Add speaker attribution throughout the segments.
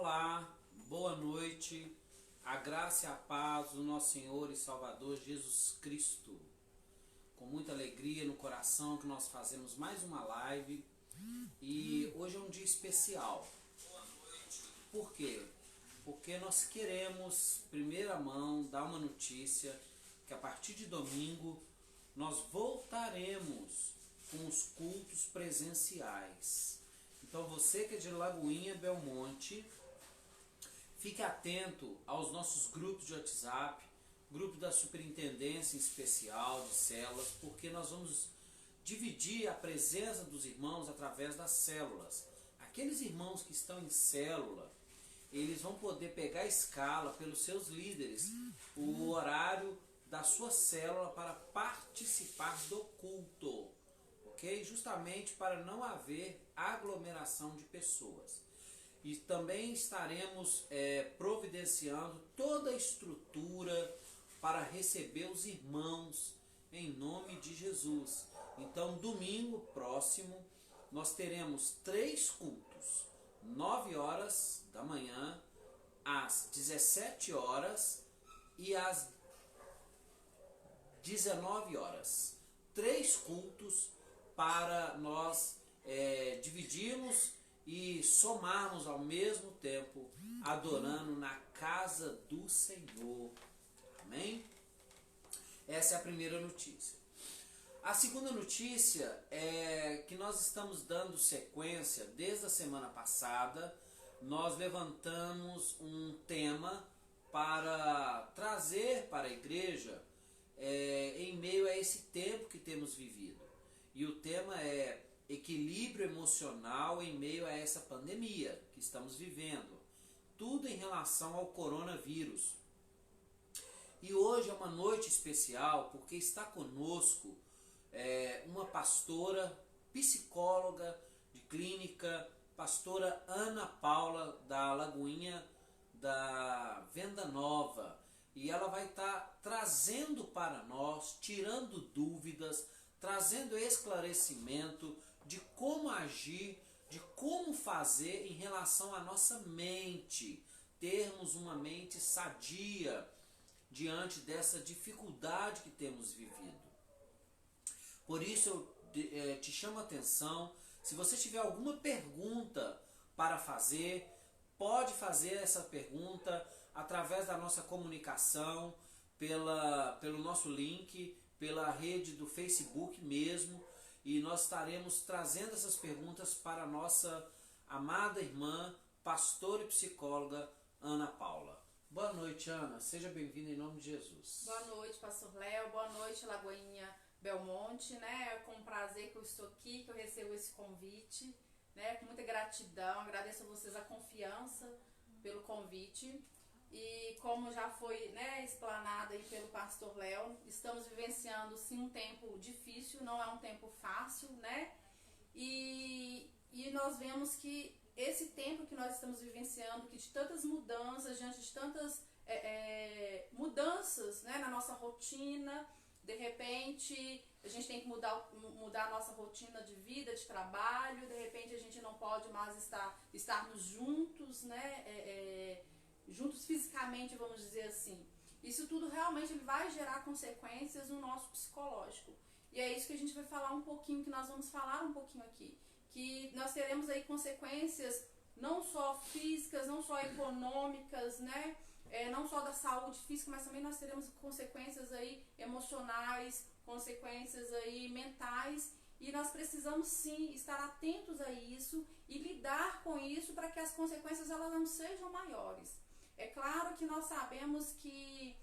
Speaker 1: Olá, boa noite, a graça e a paz do nosso Senhor e Salvador Jesus Cristo. Com muita alegria no coração que nós fazemos mais uma live e hoje é um dia especial. Por quê? Porque nós queremos, primeira mão, dar uma notícia que a partir de domingo nós voltaremos com os cultos presenciais. Então você que é de Lagoinha, Belmonte, fique atento aos nossos grupos de WhatsApp, grupo da superintendência em especial de células, porque nós vamos dividir a presença dos irmãos através das células. Aqueles irmãos que estão em célula, eles vão poder pegar a escala pelos seus líderes, o horário da sua célula para participar do culto, ok? Justamente para não haver aglomeração de pessoas. E também estaremos providenciando toda a estrutura para receber os irmãos em nome de Jesus. Então, domingo próximo, nós teremos 3 cultos, 9 horas da manhã, às 17 horas e às 19 horas. 3 cultos para nós dividirmos e somarmos ao mesmo tempo, adorando na casa do Senhor. Amém? Essa é a primeira notícia. A segunda notícia é que nós estamos dando sequência, desde a semana passada, nós levantamos um tema para trazer para a igreja em meio a esse tempo que temos vivido. E o tema é equilíbrio emocional em meio a essa pandemia que estamos vivendo. Tudo em relação ao coronavírus. E hoje é uma noite especial porque está conosco uma pastora, psicóloga de clínica, pastora Ana Paula da Lagoinha da Venda Nova. E ela vai estar trazendo para nós, tirando dúvidas, trazendo esclarecimento de como agir, de como fazer em relação à nossa mente, termos uma mente sadia diante dessa dificuldade que temos vivido. Por isso eu te chamo a atenção, se você tiver alguma pergunta para fazer, pode fazer essa pergunta através da nossa comunicação, pelo nosso link, pela rede do Facebook mesmo, e nós estaremos trazendo essas perguntas para a nossa amada irmã, pastora e psicóloga Ana Paula. Boa noite, Ana. Seja bem-vinda em nome de Jesus.
Speaker 2: Boa noite, pastor Léo. Boa noite, Lagoinha Belmonte, né? É com prazer que eu estou aqui, que eu recebo esse convite, né? Com muita gratidão. Agradeço a vocês a confiança pelo convite. E como já foi, né, explanado aí pelo pastor Léo, estamos vivenciando sim um tempo difícil, não é um tempo fácil, né? E nós vemos que esse tempo que nós estamos vivenciando, que de tantas mudanças, diante de tantas mudanças, né, na nossa rotina, de repente a gente tem que mudar a nossa rotina de vida, de trabalho, de repente a gente não pode mais estarmos juntos, né? Juntos fisicamente, vamos dizer assim. Isso tudo realmente vai gerar consequências no nosso psicológico. E é isso que a gente vai falar um pouquinho, que nós vamos falar um pouquinho aqui. Que nós teremos aí consequências não só físicas, não só econômicas, né? Não só da saúde física, mas também nós teremos consequências aí emocionais, consequências aí mentais. E nós precisamos sim estar atentos a isso e lidar com isso para que as consequências elas não sejam maiores. É claro que nós sabemos que,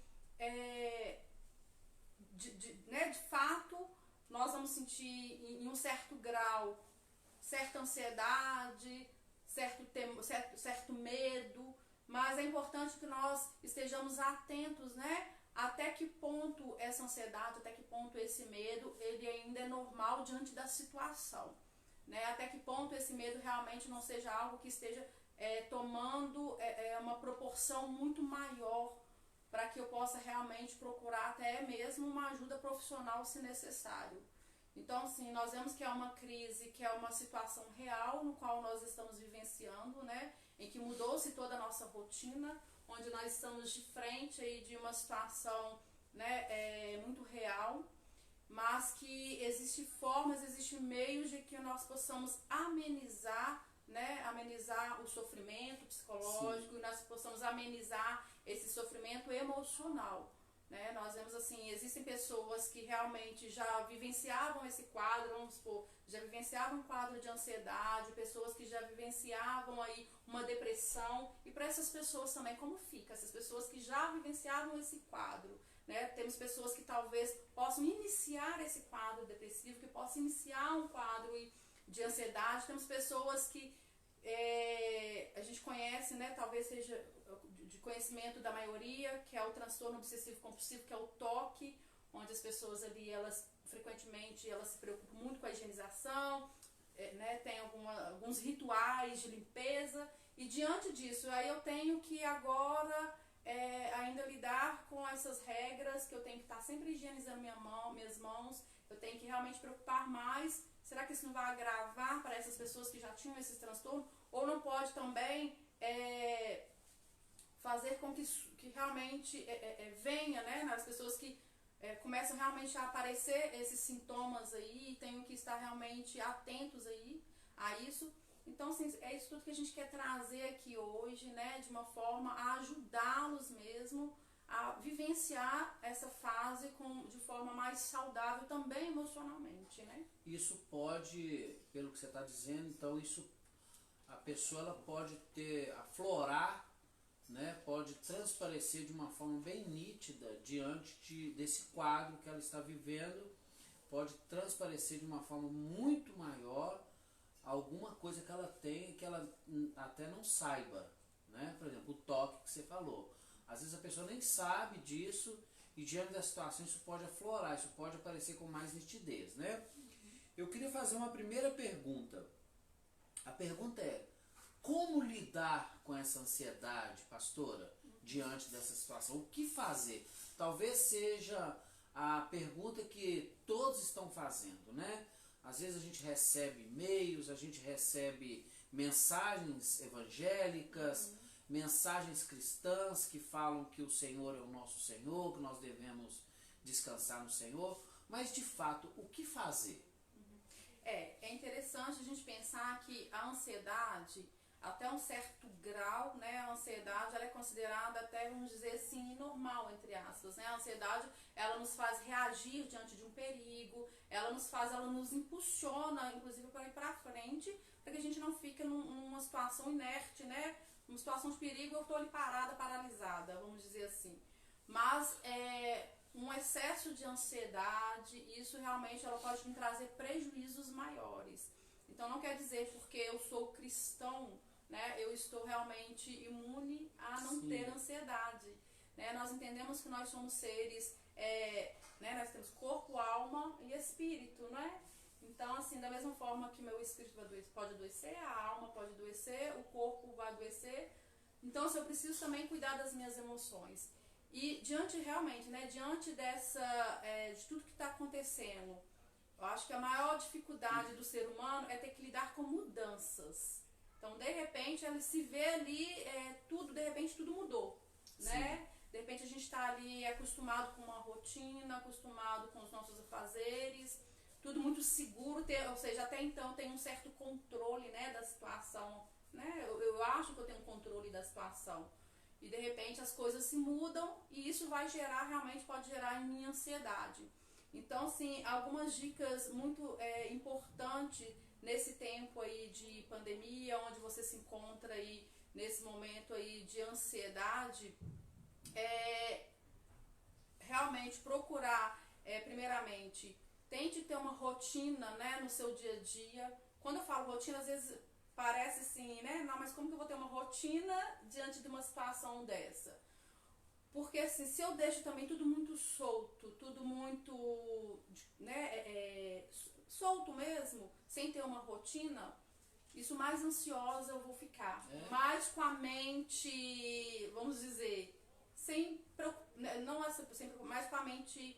Speaker 2: de fato, nós vamos sentir em um certo grau, certa ansiedade, certo medo, mas é importante que nós estejamos atentos, né? Até que ponto essa ansiedade, até que ponto esse medo, ele ainda é normal diante da situação, né? Até que ponto esse medo realmente não seja algo que esteja tomando uma proporção muito maior para que eu possa realmente procurar até mesmo uma ajuda profissional se necessário. Então, assim, nós vemos que é uma crise, que é uma situação real no qual nós estamos vivenciando, né? em que mudou-se toda a nossa rotina, onde nós estamos de frente aí de uma situação, né, muito real, mas que existem formas, existem meios de que nós possamos amenizar, né, amenizar o sofrimento psicológico, e nós possamos amenizar esse sofrimento emocional. Né? Nós vemos assim, existem pessoas que realmente já vivenciavam esse quadro, vamos supor, já vivenciavam um quadro de ansiedade, pessoas que já vivenciavam aí uma depressão, e para essas pessoas também como fica? Essas pessoas que já vivenciavam esse quadro, né? Temos pessoas que talvez possam iniciar esse quadro depressivo, que possam iniciar um quadro de ansiedade, temos pessoas que a gente conhece, né, talvez seja de conhecimento da maioria, que é o transtorno obsessivo compulsivo, que é o TOC, onde as pessoas ali, elas frequentemente elas se preocupam muito com a higienização, né, tem alguns rituais de limpeza, e diante disso, aí eu tenho que agora ainda lidar com essas regras, que eu tenho que estar sempre higienizando minhas mãos, eu tenho que realmente preocupar mais. Será que isso não vai agravar para essas pessoas que já tinham esses transtornos? Ou não pode também fazer com que realmente venha, né, nas pessoas que começam realmente a aparecer esses sintomas aí, tenho que estar realmente atentos aí a isso. Então, assim, é isso tudo que a gente quer trazer aqui hoje, né, de uma forma a ajudá-los mesmo a vivenciar essa fase de forma mais saudável também emocionalmente, né?
Speaker 1: Isso pode, pelo que você está dizendo, então a pessoa ela pode aflorar, né, pode transparecer de uma forma bem nítida diante desse quadro que ela está vivendo, pode transparecer de uma forma muito maior alguma coisa que ela tem que ela até não saiba, né? Por exemplo, o toque que você falou. Às vezes a pessoa nem sabe disso e diante da situação isso pode aflorar, isso pode aparecer com mais nitidez, né? Eu queria fazer uma primeira pergunta. A pergunta é: como lidar com essa ansiedade, pastora, diante dessa situação? O que fazer? Talvez seja a pergunta que todos estão fazendo, né? Às vezes a gente recebe e-mails, a gente recebe mensagens evangélicas, mensagens cristãs que falam que o Senhor é o nosso Senhor, que nós devemos descansar no Senhor, mas de fato, o que fazer?
Speaker 2: É interessante a gente pensar que a ansiedade, até um certo grau, né, a ansiedade ela é considerada até, vamos dizer assim, normal, entre aspas, né? A ansiedade, ela nos faz reagir diante de um perigo, ela nos impulsiona, inclusive, para ir para frente, para que a gente não fique numa situação inerte, né? Numa situação de perigo, eu estou ali paralisada, vamos dizer assim. Mas um excesso de ansiedade, isso realmente ela pode me trazer prejuízos maiores. Então não quer dizer porque eu sou cristão, né, eu estou realmente imune a não
Speaker 1: Sim.
Speaker 2: ter ansiedade. Né? Nós entendemos que nós somos seres, né, nós temos corpo, alma e espírito, né? Então, assim, da mesma forma que meu espírito pode adoecer, a alma pode adoecer, o corpo vai adoecer. Então, assim, eu preciso também cuidar das minhas emoções. E diante realmente, né, diante de tudo que está acontecendo, eu acho que a maior dificuldade do ser humano é ter que lidar com mudanças. Então, de repente, ele se vê ali, de repente tudo mudou, né? De repente a gente está ali acostumado com uma rotina, acostumado com os nossos afazeres, tudo muito seguro, ou seja, até então tem um certo controle, né, da situação, né? Eu acho que eu tenho um controle da situação. E de repente as coisas se mudam e isso pode gerar em mim ansiedade. Então, assim, algumas dicas muito importantes nesse tempo aí de pandemia, onde você se encontra aí nesse momento aí de ansiedade, realmente procurar, primeiramente, tente ter uma rotina, né, no seu dia a dia. Quando eu falo rotina, às vezes parece assim, né, não, mas como que eu vou ter uma rotina diante de uma situação dessa? Porque assim, se eu deixo também tudo muito solto, tudo muito, né, solto mesmo, sem ter uma rotina, isso mais ansiosa eu vou ficar. Mais com a mente, vamos dizer, mais com a mente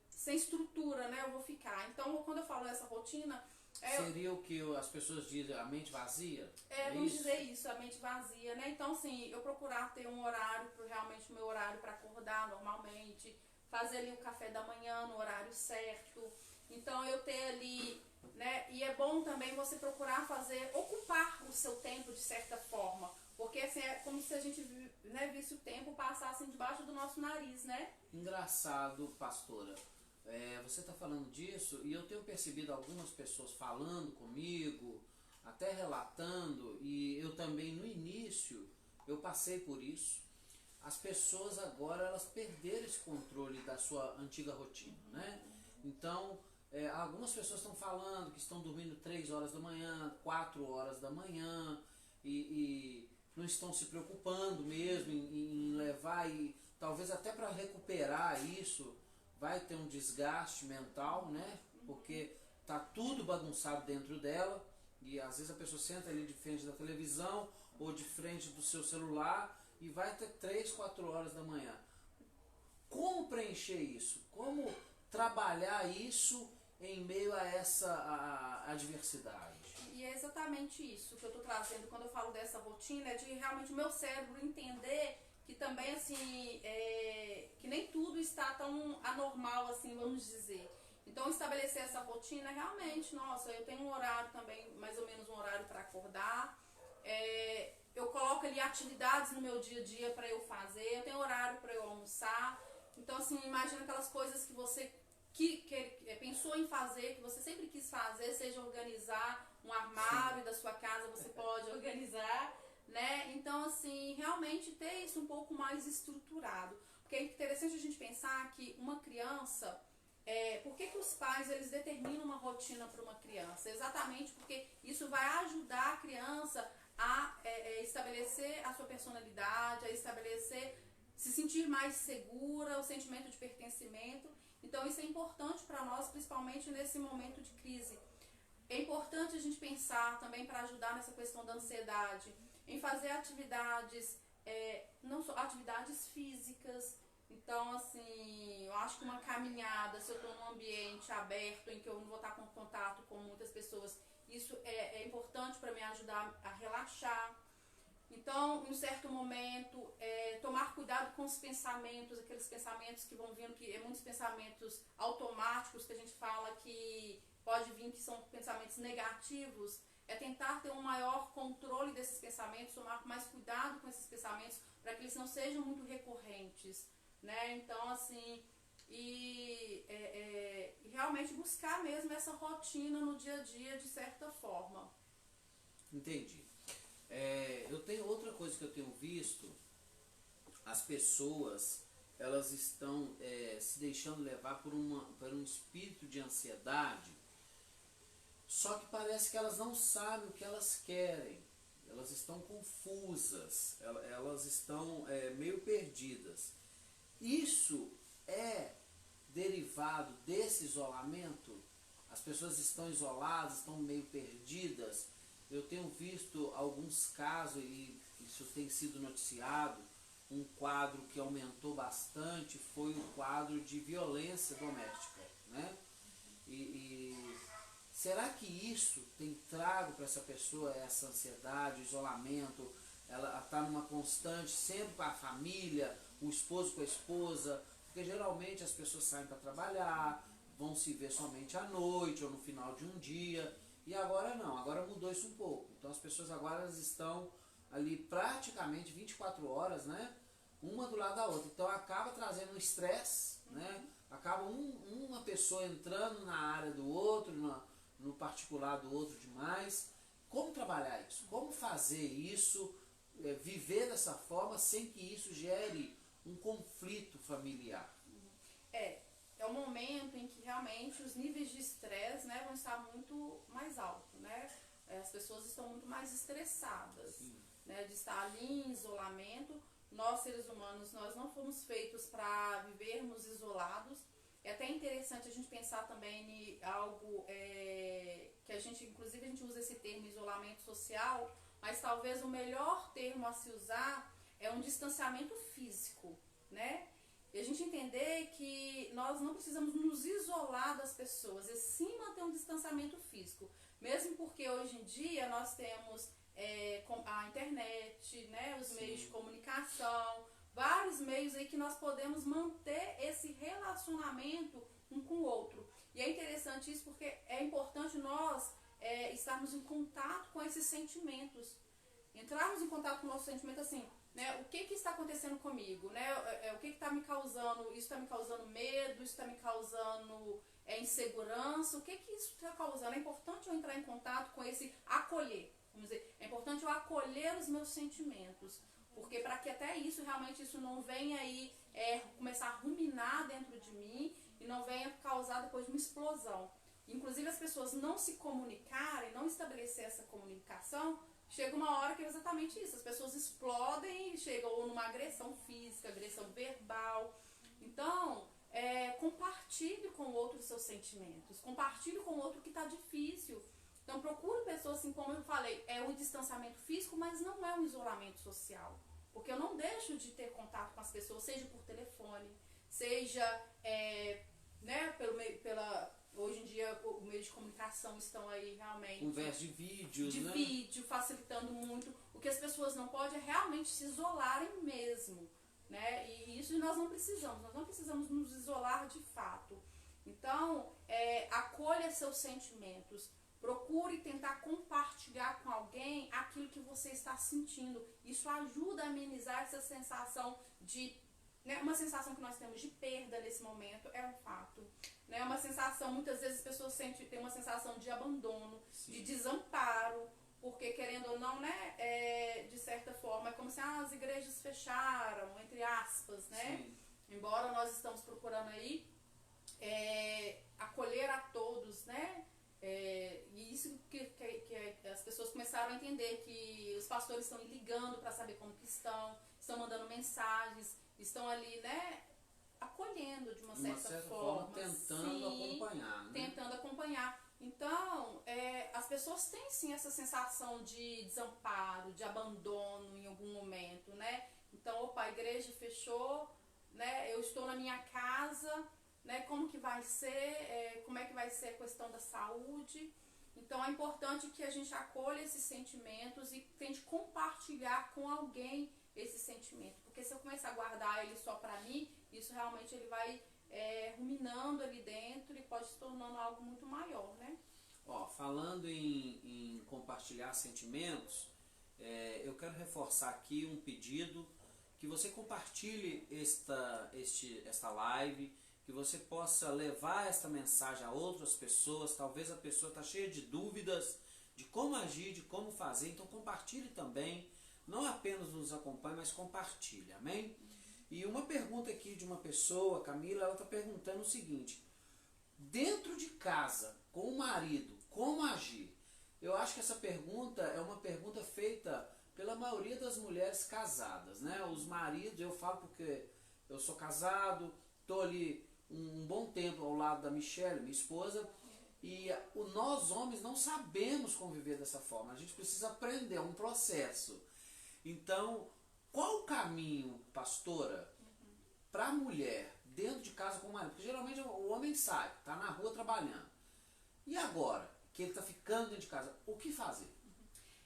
Speaker 2: sem estrutura, né, eu vou ficar. Então, quando eu falo essa rotina,
Speaker 1: Seria o que as pessoas dizem, a mente vazia?
Speaker 2: Vamos dizer isso, a mente vazia, né? Então, assim, eu procurar ter um horário, realmente o meu horário para acordar normalmente, fazer ali o café da manhã no horário certo. Então, eu ter ali, né? E é bom também você procurar ocupar o seu tempo de certa forma. Porque, assim, é como se a gente, né, visse o tempo passar, assim, debaixo do nosso nariz, né?
Speaker 1: Engraçado, pastora. Você está falando disso e eu tenho percebido algumas pessoas falando comigo, até relatando, e eu também no início eu passei por isso. As pessoas agora elas perderam esse controle da sua antiga rotina, né? Então, algumas pessoas estão falando que estão dormindo 3 horas da manhã, 4 horas da manhã e não estão se preocupando mesmo em levar, e talvez até para recuperar isso vai ter um desgaste mental, né? Porque tá tudo bagunçado dentro dela e às vezes a pessoa senta ali de frente da televisão ou de frente do seu celular e vai até 3, 4 horas da manhã. Como preencher isso? Como trabalhar isso em meio a essa adversidade?
Speaker 2: E é exatamente isso que eu estou trazendo quando eu falo dessa rotina, é de realmente o meu cérebro entender que também, assim, que nem tudo está tão anormal, assim, vamos dizer. Então, estabelecer essa rotina, realmente, nossa, eu tenho um horário também, mais ou menos um horário para acordar, eu coloco ali atividades no meu dia a dia para eu fazer, eu tenho horário para eu almoçar. Então, assim, imagina aquelas coisas que você que pensou em fazer, que você sempre quis fazer, seja organizar um armário da sua casa, você pode organizar, né? Então, assim, realmente ter isso um pouco mais estruturado. Porque é interessante a gente pensar que uma criança, por que os pais eles determinam uma rotina para uma criança? Exatamente porque isso vai ajudar a criança a estabelecer a sua personalidade, a estabelecer, se sentir mais segura, o sentimento de pertencimento. Então isso é importante para nós, principalmente nesse momento de crise. É importante a gente pensar também para ajudar nessa questão da ansiedade, em fazer atividades, não só atividades físicas. Então, assim, eu acho que uma caminhada, se eu estou num ambiente aberto, em que eu não vou estar com contato com muitas pessoas, isso é importante para me ajudar a relaxar. Então, em um certo momento, tomar cuidado com os pensamentos, aqueles pensamentos que vão vindo, que muitos pensamentos automáticos que a gente fala que pode vir, que são pensamentos negativos, tentar ter um maior controle desses pensamentos, tomar mais cuidado com esses pensamentos, para que eles não sejam muito recorrentes, né? Então, assim, e realmente buscar mesmo essa rotina no dia a dia, de certa forma.
Speaker 1: Entendi. Eu tenho outra coisa que eu tenho visto, as pessoas elas estão se deixando levar por um espírito de ansiedade, só que parece que elas não sabem o que elas querem, elas estão confusas, elas estão meio perdidas. Isso é derivado desse isolamento? As pessoas estão isoladas, estão meio perdidas. Eu tenho visto alguns casos, e isso tem sido noticiado, um quadro que aumentou bastante foi o quadro de violência doméstica, né? E será que isso tem trago para essa pessoa essa ansiedade, isolamento? Ela está numa constante, sempre com a família, o esposo com a esposa, porque geralmente as pessoas saem para trabalhar, vão se ver somente à noite ou no final de um dia. E agora não, agora mudou isso um pouco. Então as pessoas agora elas estão ali praticamente 24 horas, né? Uma do lado da outra. Então acaba trazendo um estresse, né? Acaba uma pessoa entrando na área do outro, no particular do outro demais. Como trabalhar isso? Como fazer isso, viver dessa forma sem que isso gere um conflito familiar?
Speaker 2: É um momento em que realmente os níveis de estresse, né, vão estar muito mais altos, né? As pessoas estão muito mais estressadas, né, de estar ali em isolamento. Nós, seres humanos, nós não fomos feitos para vivermos isolados. É até interessante a gente pensar também em algo que a gente, inclusive a gente usa esse termo isolamento social, mas talvez o melhor termo a se usar é um distanciamento físico, né? E a gente entender que nós não precisamos nos isolar das pessoas, e sim manter um distanciamento físico. Mesmo porque hoje em dia nós temos a internet, né, os meios de comunicação, vários meios aí que nós podemos manter esse relacionamento um com o outro. E é interessante isso porque é importante nós estarmos em contato com esses sentimentos. Entrarmos em contato com o nosso sentimento assim, né? O que está acontecendo comigo, né? O que está me causando, isso está me causando medo, isso está me causando insegurança, o que isso está causando? É importante eu entrar em contato com esse acolher, vamos dizer, é importante eu acolher os meus sentimentos, porque para que até isso, realmente, isso não venha aí começar a ruminar dentro de mim e não venha causar depois uma explosão. Inclusive as pessoas não se comunicarem, não estabelecer essa comunicação, chega uma hora que é exatamente isso, as pessoas explodem e chegam ou numa agressão física, agressão verbal. Então, compartilhe com o outro os seus sentimentos, compartilhe com o outro o que está difícil. Então, procure pessoas, assim como eu falei, é um distanciamento físico, mas não é um isolamento social. Porque eu não deixo de ter contato com as pessoas, seja por telefone, seja né, hoje em dia o meio de comunicação estão aí realmente.
Speaker 1: Conversa de vídeos,
Speaker 2: de
Speaker 1: né?
Speaker 2: vídeo, facilitando muito. O que as pessoas não podem é realmente se isolarem mesmo. Né? E isso nós não precisamos nos isolar de fato. Então, acolha seus sentimentos. Procure tentar compartilhar com alguém aquilo que você está sentindo. Isso ajuda a amenizar essa sensação de... Né, uma sensação que nós temos de perda nesse momento, é um fato. Né, uma sensação, muitas vezes as pessoas têm uma sensação de abandono, sim, de desamparo, porque querendo ou não, né, de certa forma, é como se as igrejas fecharam, entre aspas, né? Sim. Embora nós estamos procurando aí acolher a todos, né? E isso que as pessoas começaram a entender, que os pastores estão ligando para saber como que estão mandando mensagens, estão ali, né, acolhendo de uma certa forma,
Speaker 1: tentando, sim, acompanhar, né?
Speaker 2: Tentando acompanhar. Então, as pessoas têm sim essa sensação de desamparo, de abandono em algum momento, né? Então, opa, a igreja fechou, né? Eu estou na minha casa, né? Como que vai ser? Como é que vai ser a questão da saúde? Então, é importante que a gente acolha esses sentimentos e tente compartilhar com alguém esse sentimento. Porque se eu começar a guardar ele só pra mim, isso realmente ele vai ruminando ali dentro e pode se tornando algo muito maior, né?
Speaker 1: Ó, falando em compartilhar sentimentos, eu quero reforçar aqui um pedido, que você compartilhe esta live, que você possa levar esta mensagem a outras pessoas. Talvez a pessoa está cheia de dúvidas de como agir, de como fazer, então compartilhe também, não apenas nos acompanhe, mas compartilhe, amém? E uma pergunta aqui de uma pessoa, Camila, ela está perguntando o seguinte: dentro de casa, com o marido, como agir? Eu acho que essa pergunta é uma pergunta feita pela maioria das mulheres casadas, né? Os maridos, eu falo porque eu sou casado, estou ali um bom tempo ao lado da Michelle, minha esposa, e nós homens não sabemos conviver dessa forma, a gente precisa aprender, é um processo. Então, qual o caminho, pastora, para a mulher dentro de casa com o marido? Porque geralmente o homem sai, está na rua trabalhando. E agora, que ele está ficando dentro de casa, o que fazer?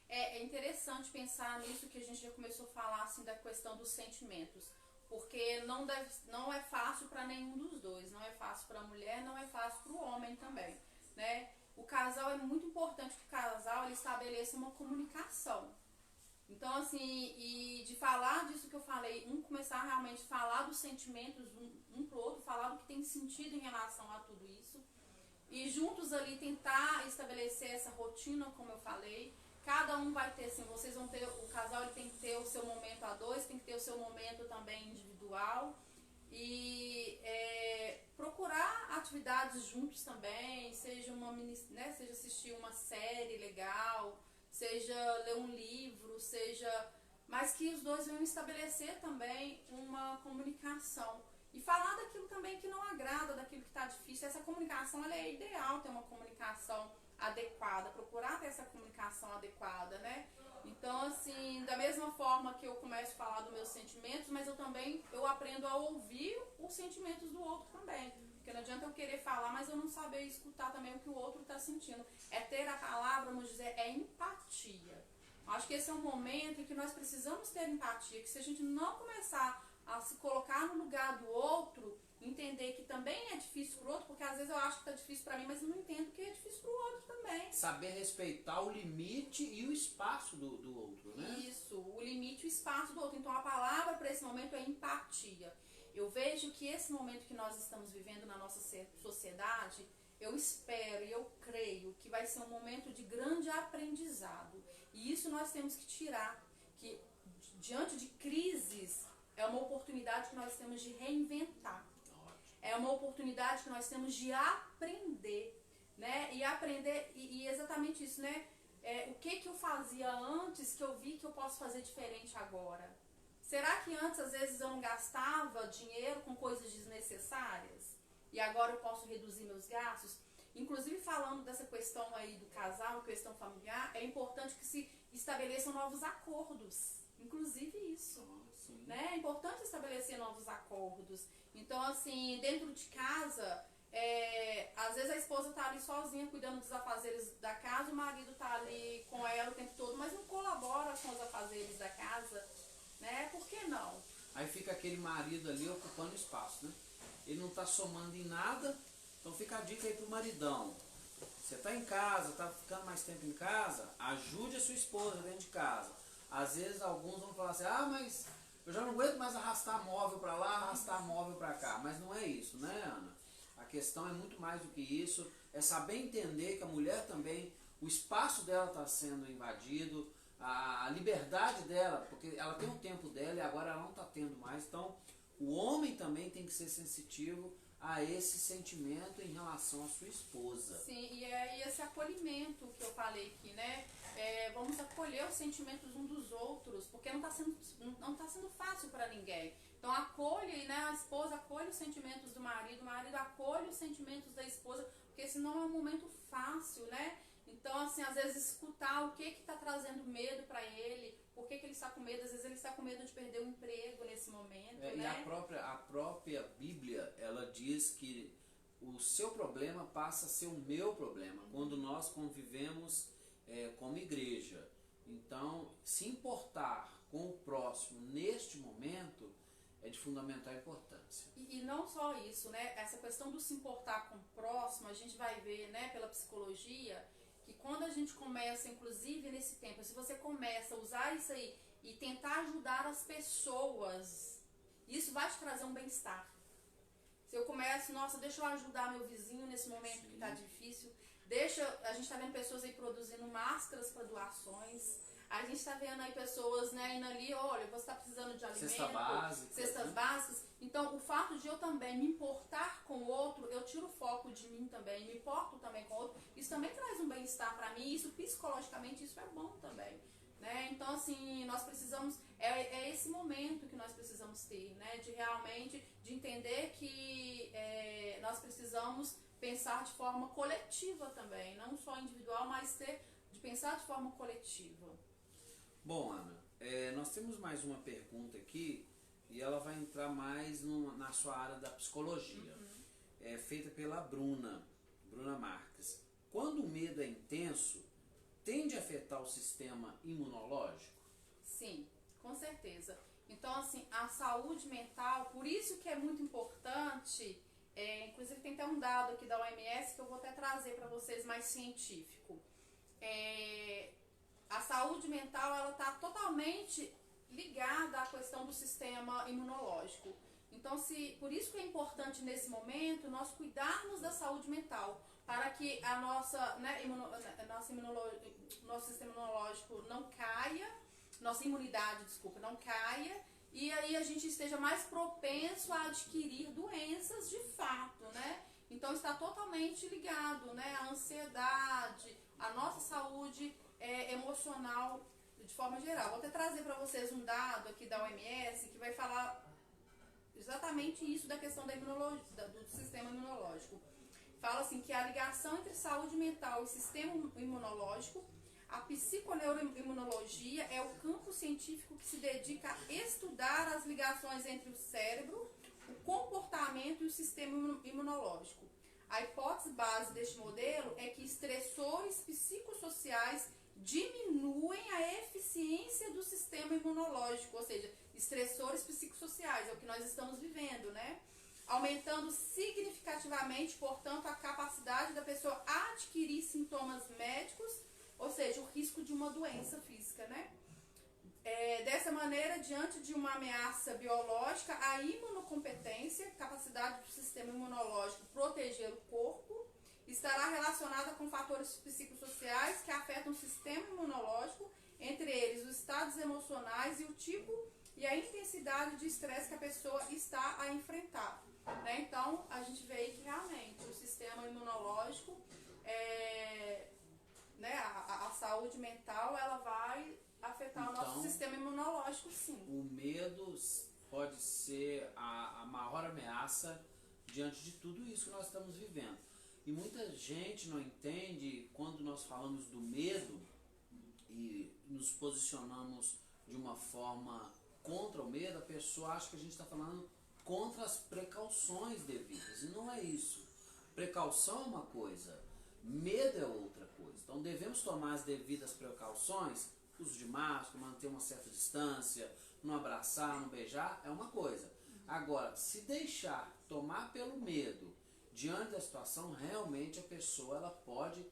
Speaker 2: É interessante pensar nisso que a gente já começou a falar, assim, da questão dos sentimentos. Porque não é fácil para nenhum dos dois. Não é fácil para a mulher, não é fácil para o homem também, né? O casal, é muito importante que o casal ele estabeleça uma comunicação. Então, assim, e de falar disso que eu falei, começar realmente a falar dos sentimentos um pro outro, falar do que tem sentido em relação a tudo isso. E juntos ali tentar estabelecer essa rotina, como eu falei. Cada um vai ter, assim, vocês vão ter, o casal ele tem que ter o seu momento a dois, tem que ter o seu momento também individual. E procurar atividades juntos também, seja seja assistir uma série legal, seja ler um livro, mas que os dois venham estabelecer também uma comunicação. E falar daquilo também que não agrada, daquilo que está difícil. Essa comunicação ela é ideal, ter uma comunicação adequada, procurar ter essa comunicação adequada, né? Então, assim, da mesma forma que eu começo a falar dos meus sentimentos, mas eu aprendo a ouvir os sentimentos do outro também. Porque não adianta eu querer falar, mas eu não saber escutar também o que o outro está sentindo. É ter a palavra, vamos dizer, é empatia. Acho que esse é um momento em que nós precisamos ter empatia, que se a gente não começar a se colocar no lugar do outro, entender que também é difícil pro outro, porque às vezes eu acho que tá difícil para mim, mas eu não entendo que é difícil pro outro também.
Speaker 1: Saber respeitar o limite e o espaço do outro, né?
Speaker 2: Isso, o limite e o espaço do outro. Então a palavra para esse momento é empatia. Eu vejo que esse momento que nós estamos vivendo na nossa sociedade, eu espero e eu creio que vai ser um momento de grande aprendizado. E isso nós temos que tirar, que diante de crises é uma oportunidade que nós temos de reinventar. É uma oportunidade que nós temos de aprender, né? E aprender, e exatamente isso, né? O que eu fazia antes que eu vi que eu posso fazer diferente agora? Será que antes, às vezes, eu não gastava dinheiro com coisas desnecessárias? E agora eu posso reduzir meus gastos? Inclusive, falando dessa questão aí do casal, questão familiar, é importante que se estabeleçam novos acordos. Inclusive isso. Né? É importante estabelecer novos acordos. Então, assim, dentro de casa, às vezes a esposa está ali sozinha cuidando dos afazeres da casa, o marido está ali com ela o tempo todo, mas não colabora com os afazeres da casa, né? Por que não?
Speaker 1: Aí fica aquele marido ali ocupando espaço, né? Ele não está somando em nada, então fica a dica aí pro maridão. Você está em casa, está ficando mais tempo em casa, ajude a sua esposa dentro de casa. Às vezes alguns vão falar assim, mas eu já não aguento mais arrastar móvel para lá, arrastar móvel para cá. Mas não é isso, né, Ana? A questão é muito mais do que isso. É saber entender que a mulher também, o espaço dela está sendo invadido, a liberdade dela, porque ela tem o tempo dela e agora ela não está tendo mais. Então, o homem também tem que ser sensitivo a esse sentimento em relação à sua esposa.
Speaker 2: Sim, e é esse acolhimento que eu falei aqui, né? Vamos acolher os sentimentos uns dos outros, porque não está sendo fácil para ninguém. Então acolhe, né? A esposa acolhe os sentimentos do marido, o marido acolhe os sentimentos da esposa, porque senão é um momento fácil, né? Então, assim, às vezes escutar o que está trazendo medo para ele, por que ele está com medo, às vezes ele está com medo de perder o emprego nesse momento, né?
Speaker 1: E a própria Bíblia, ela diz que o seu problema passa a ser o meu problema, quando nós convivemos como igreja. Então, se importar com o próximo neste momento é de fundamental importância.
Speaker 2: E não só isso, né? Essa questão do se importar com o próximo, a gente vai ver, né, pela psicologia, que quando a gente começa, inclusive nesse tempo, se você começa a usar isso aí e tentar ajudar as pessoas, isso vai te trazer um bem-estar. Se eu começo, nossa, deixa eu ajudar meu vizinho nesse momento que está difícil, a gente está vendo pessoas aí produzindo máscaras para doações, a gente está vendo aí pessoas, né, indo ali, olha, você está precisando de alimento, cestas básicas. Então, o fato de eu também me importar com o outro, eu tiro o foco de mim também, me importo também com o outro, isso também traz um bem-estar para mim, isso psicologicamente, isso é bom também. Né? Então, assim, nós precisamos, é esse momento que nós precisamos ter, né? De realmente, de entender que nós precisamos pensar de forma coletiva também, não só individual, mas de pensar de forma coletiva.
Speaker 1: Bom, Ana, nós temos mais uma pergunta aqui e ela vai entrar mais na sua área da psicologia. É feita pela Bruna Marques. Quando o medo é intenso, tende a afetar o sistema imunológico?
Speaker 2: Sim, com certeza. Então, assim, a saúde mental, por isso que é muito importante, inclusive tem até um dado aqui da OMS que eu vou até trazer para vocês mais científico. A saúde mental, ela está totalmente ligada à questão do sistema imunológico. Então, por isso que é importante nesse momento nós cuidarmos da saúde mental, para que a nossa, né, nosso sistema imunológico não caia, nossa imunidade, não caia, e aí a gente esteja mais propenso a adquirir doenças de fato, né? Então está totalmente ligado, né? A ansiedade, a nossa saúde emocional de forma geral. Vou até trazer para vocês um dado aqui da OMS que vai falar exatamente isso da questão da imunologia, do sistema imunológico. Fala assim que a ligação entre saúde mental e sistema imunológico, a psiconeuroimunologia é o campo científico que se dedica a estudar as ligações entre o cérebro, o comportamento e o sistema imunológico. A hipótese base deste modelo é que estressores psicossociais diminuem a eficiência do sistema imunológico, ou seja, estressores psicossociais, é o que nós estamos vivendo, né? Aumentando significativamente, portanto, a capacidade da pessoa adquirir sintomas médicos, ou seja, o risco de uma doença física, né? Dessa maneira, diante de uma ameaça biológica, a imunocompetência, capacidade do sistema imunológico proteger o corpo, estará relacionada com fatores psicossociais que afetam o sistema imunológico, entre eles os estados emocionais e o tipo e a intensidade de estresse que a pessoa está a enfrentar. Né? Então, a gente vê aí que realmente o sistema imunológico, né, a saúde mental, ela vai afetar o nosso sistema imunológico, sim.
Speaker 1: O medo pode ser a maior ameaça diante de tudo isso que nós estamos vivendo. E muita gente não entende quando nós falamos do medo e nos posicionamos de uma forma contra o medo, a pessoa acha que a gente está falando contra as precauções devidas. E não é isso. Precaução é uma coisa, medo é outra coisa. Então devemos tomar as devidas precauções, uso de máscara, manter uma certa distância, não abraçar, não beijar, é uma coisa. Agora, se deixar tomar pelo medo diante da situação, realmente a pessoa ela pode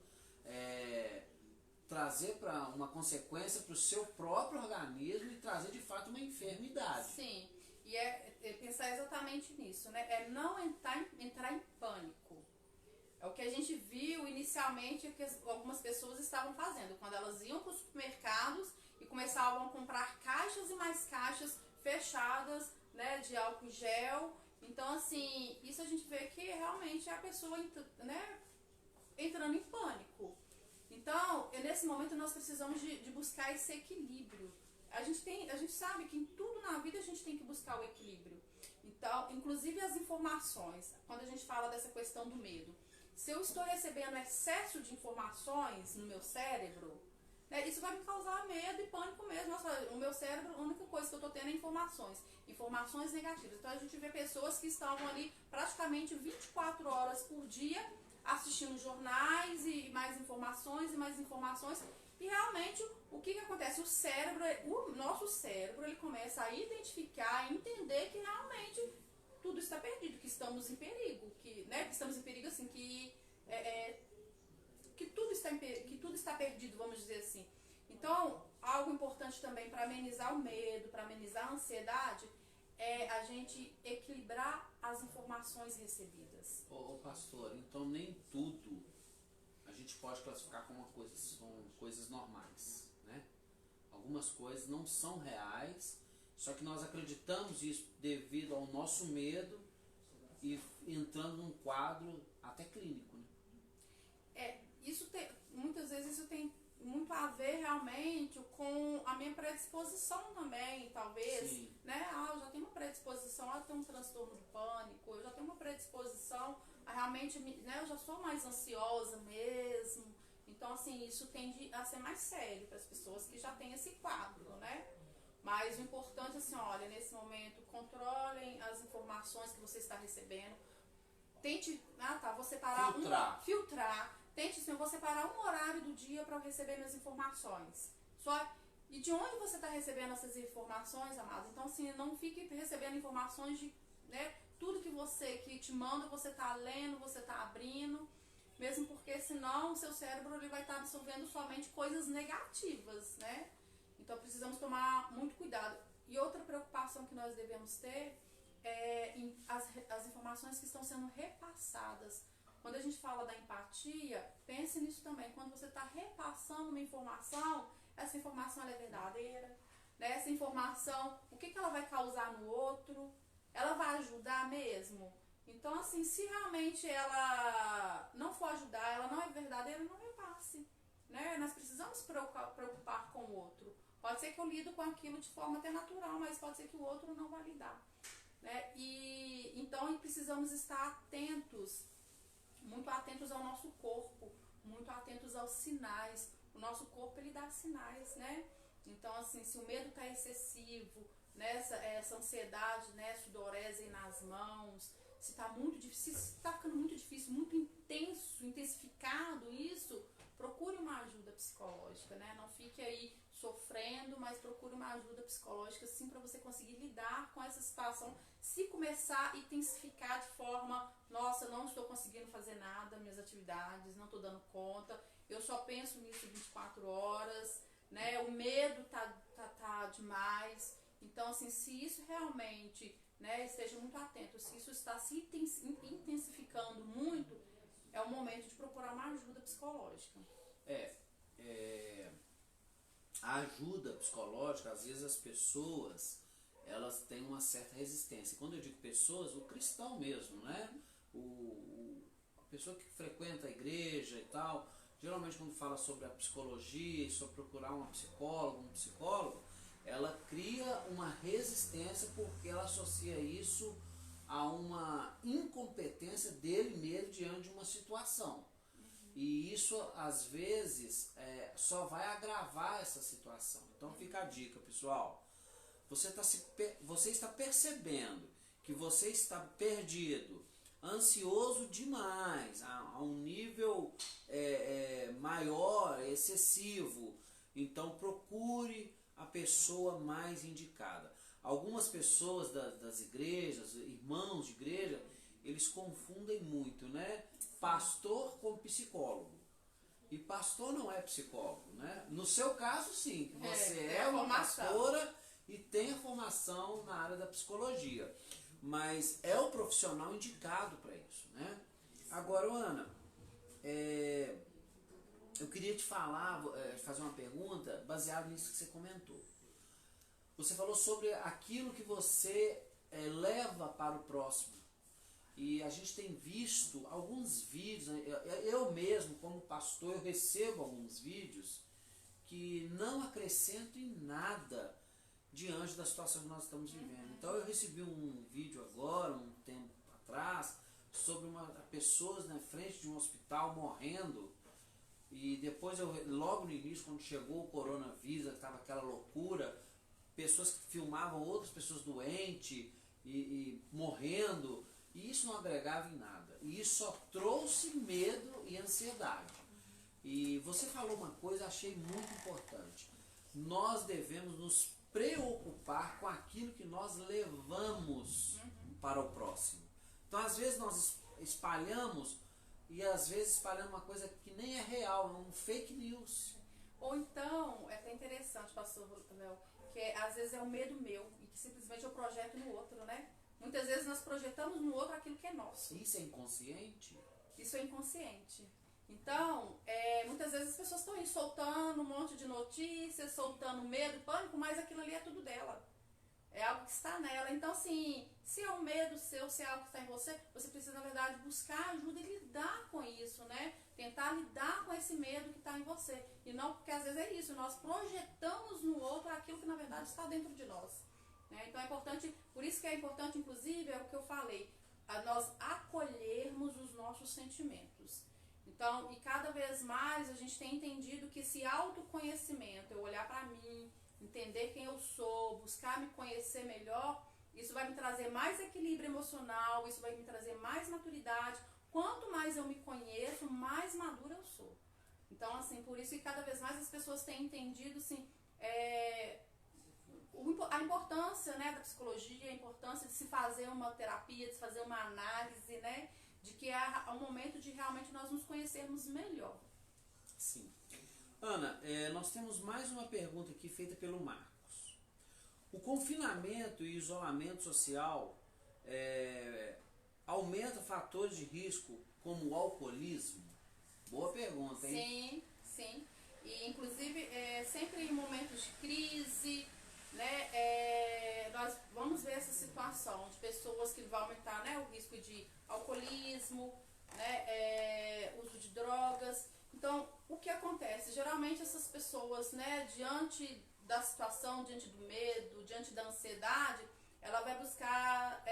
Speaker 1: trazer para uma consequência para o seu próprio organismo e trazer de fato uma enfermidade.
Speaker 2: Sim, e pensar exatamente nisso, né? É não entrar em pânico. É o que a gente viu inicialmente que algumas pessoas estavam fazendo, quando elas iam para os supermercados e começavam a comprar caixas e mais caixas fechadas, né, de álcool gel. Então, assim, isso a gente vê que realmente é a pessoa, né, entrando em pânico. Então, nesse momento nós precisamos de buscar esse equilíbrio. A gente sabe que em tudo na vida a gente tem que buscar o equilíbrio. Então, inclusive as informações, quando a gente fala dessa questão do medo. Se eu estou recebendo excesso de informações no meu cérebro, né, isso vai me causar medo e pânico mesmo. Nossa, o meu cérebro, a única coisa que eu estou tendo é informações negativas. Então a gente vê pessoas que estavam ali praticamente 24 horas por dia assistindo jornais e mais informações. E realmente, o que acontece? O nosso cérebro, ele começa a identificar, a entender que realmente tudo está perdido, que estamos em perigo, que estamos em perigo assim, que tudo está perdido, vamos dizer assim. Então, algo importante também para amenizar o medo, para amenizar a ansiedade, é a gente equilibrar as informações recebidas.
Speaker 1: Ô pastor, então nem tudo a gente pode classificar como coisas normais, né? Algumas coisas não são reais, só que nós acreditamos isso devido ao nosso medo e entrando num quadro até clínico, né?
Speaker 2: Muitas vezes isso tem muito a ver realmente com a minha predisposição também, talvez.
Speaker 1: Sim.
Speaker 2: Né? Eu já tenho uma predisposição a ter um transtorno de pânico, eu já tenho uma predisposição a realmente, né, eu já sou mais ansiosa mesmo. Então, assim, isso tende a ser mais sério para as pessoas que já têm esse quadro, né? Mas o importante, assim, olha, nesse momento, controlem as informações que você está recebendo. Tente, vou separar filtrar. Tente, assim, eu vou separar um horário do dia para eu receber minhas informações. E de onde você está recebendo essas informações, amado? Então, assim, não fique recebendo informações de, né, tudo que te manda, você está lendo, você está abrindo. Mesmo porque, senão, o seu cérebro ele vai estar absorvendo somente coisas negativas, né? Então, precisamos tomar muito cuidado. E outra preocupação que nós devemos ter é as informações que estão sendo repassadas. Quando a gente fala da empatia, pense nisso também. Quando você está repassando uma informação, essa informação ela é verdadeira, né? Essa informação, o que ela vai causar no outro? Ela vai ajudar mesmo? Então, assim, se realmente ela não for ajudar, ela não é verdadeira, não repasse, né? Nós precisamos preocupar com o outro. Pode ser que eu lido com aquilo de forma até natural, mas pode ser que o outro não vai lidar, né? Então, precisamos estar atentos, muito atentos ao nosso corpo, muito atentos aos sinais. O nosso corpo, ele dá sinais, né? Então, assim, se o medo está excessivo, né, essa ansiedade, né, sudorese aí nas mãos, se está muito difícil, se está ficando muito difícil, muito intenso, intensificado isso, procure uma ajuda psicológica, né? Não fique aí sofrendo, mas procure uma ajuda psicológica, sim, para você conseguir lidar com essa situação. Se começar a intensificar de forma, nossa, não estou conseguindo fazer nada, minhas atividades, não estou dando conta, eu só penso nisso 24 horas, né? O medo tá demais. Então, assim, se isso realmente, né, esteja muito atento, se isso está se intensificando muito, é o momento de procurar uma ajuda psicológica.
Speaker 1: A ajuda psicológica, às vezes as pessoas, elas têm uma certa resistência. Quando eu digo pessoas, o cristão mesmo, né? A pessoa que frequenta a igreja e tal, geralmente quando fala sobre a psicologia e sobre procurar uma psicóloga, um psicólogo, ela cria uma resistência porque ela associa isso a uma incompetência dele mesmo diante de uma situação. E isso, às vezes, só vai agravar essa situação. Então fica a dica, pessoal. Você está percebendo que você está perdido, ansioso demais, a um nível maior, excessivo. Então procure a pessoa mais indicada. Algumas pessoas das igrejas, irmãos de igreja, eles confundem muito, né? Pastor com psicólogo. E pastor não é psicólogo, né? No seu caso, sim, você é uma pastora e tem a formação na área da psicologia. Mas é o profissional indicado para isso, né? Agora, Ana, eu queria te fazer uma pergunta baseada nisso que você comentou. Você falou sobre aquilo que você leva para o próximo. E a gente tem visto alguns vídeos, eu mesmo como pastor, eu recebo alguns vídeos que não acrescentam em nada diante da situação que nós estamos vivendo. Então eu recebi um vídeo agora, um tempo atrás, sobre pessoas na frente de um hospital morrendo. E depois, logo no início, quando chegou o coronavírus, estava aquela loucura, pessoas que filmavam outras pessoas doentes e morrendo. E isso não agregava em nada. E isso só trouxe medo e ansiedade. E você falou uma coisa, achei muito importante. Nós devemos nos preocupar com aquilo que nós levamos para o próximo. Então, às vezes, nós espalhamos, e às vezes espalhamos uma coisa que nem é real, é um fake news.
Speaker 2: Ou então, é até interessante, pastor Léo, que às vezes é um medo meu, e que simplesmente eu projeto no outro, né? Muitas vezes nós projetamos no outro aquilo que é nosso.
Speaker 1: Isso é inconsciente?
Speaker 2: Isso é inconsciente. Então, muitas vezes as pessoas estão aí soltando um monte de notícias, soltando medo, pânico, mas aquilo ali é tudo dela. É algo que está nela. Então, assim, se é um medo seu, se é algo que está em você, você precisa, na verdade, buscar ajuda e lidar com isso, né? Tentar lidar com esse medo que está em você. E não, porque às vezes é isso, nós projetamos no outro aquilo que, na verdade, está dentro de nós. Então é importante, por isso que é importante, inclusive, é o que eu falei, nós acolhermos os nossos sentimentos. Então, e cada vez mais a gente tem entendido que esse autoconhecimento, eu olhar para mim, entender quem eu sou, buscar me conhecer melhor, isso vai me trazer mais equilíbrio emocional, isso vai me trazer mais maturidade. Quanto mais eu me conheço, mais madura eu sou. Então, assim, por isso que cada vez mais as pessoas têm entendido, assim, a importância, né, da psicologia, a importância de se fazer uma terapia, de se fazer uma análise, né, de que é um momento de realmente nós nos conhecermos melhor.
Speaker 1: Sim. Ana, nós temos mais uma pergunta aqui feita pelo Marcos. O confinamento e isolamento social aumenta fatores de risco como o alcoolismo? Boa pergunta,
Speaker 2: hein? Sim. E, inclusive, sempre em momentos de crise, né, nós vamos ver essa situação de pessoas que vão aumentar, né, o risco de alcoolismo, né, uso de drogas. Então, o que acontece? Geralmente essas pessoas, né, diante da situação, diante do medo, diante da ansiedade, ela vai buscar